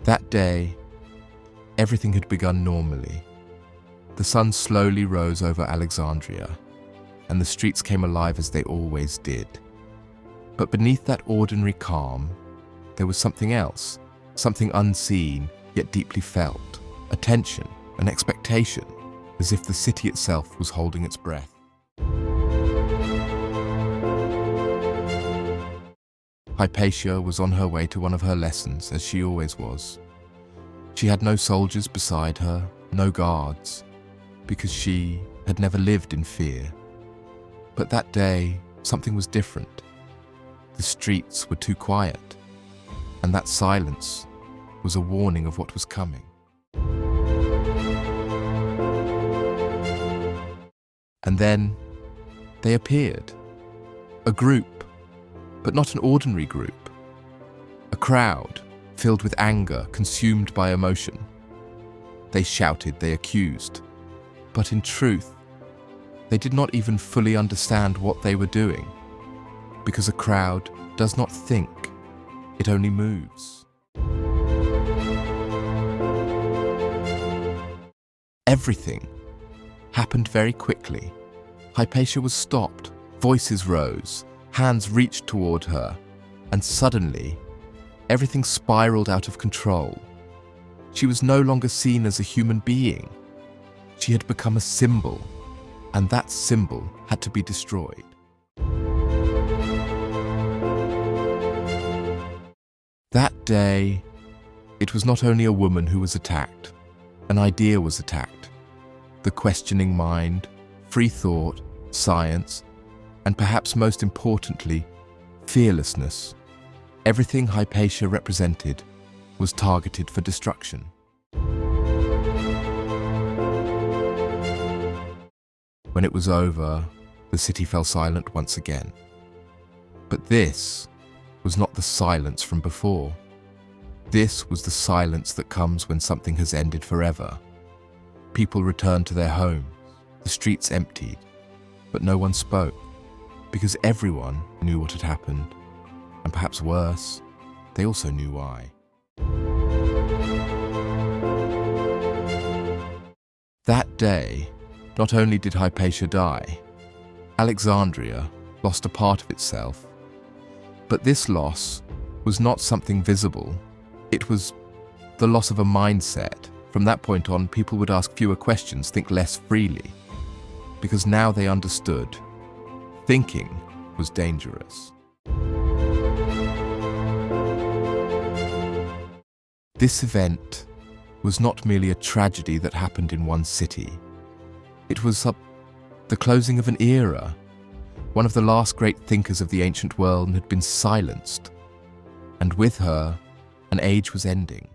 That day, everything had begun normally. The sun slowly rose over Alexandria, and the streets came alive as they always did. But beneath that ordinary calm, there was something else, something unseen yet deeply felt, a tension, an expectation, as if the city itself was holding its breath. Hypatia was on her way to one of her lessons, as she always was. She had no soldiers beside her, no guards, because she had never lived in fear. But that day, something was different. The streets were too quiet, and that silence was a warning of what was coming. And then they appeared. A group, but not an ordinary group. A crowd filled with anger, consumed by emotion. They shouted, they accused, but in truth, they did not even fully understand what they were doing, because a crowd does not think, it only moves. Everything happened very quickly. Hypatia was stopped, voices rose, hands reached toward her, and suddenly, everything spiraled out of control. She was no longer seen as a human being. She had become a symbol, and that symbol had to be destroyed. That day, it was not only a woman who was attacked, an idea was attacked. The questioning mind, free thought, science, and perhaps most importantly, fearlessness. Everything Hypatia represented was targeted for destruction. When it was over, the city fell silent once again. But this was not the silence from before. This was the silence that comes when something has ended forever. People returned to their homes, the streets emptied, but no one spoke, because everyone knew what had happened, and perhaps worse, they also knew why. That day, not only did Hypatia die, Alexandria lost a part of itself. But this loss was not something visible. It was the loss of a mindset. From that point on, people would ask fewer questions, think less freely, because now they understood thinking was dangerous. This event was not merely a tragedy that happened in one city. It was the closing of an era. One of the last great thinkers of the ancient world had been silenced, and with her, an age was ending.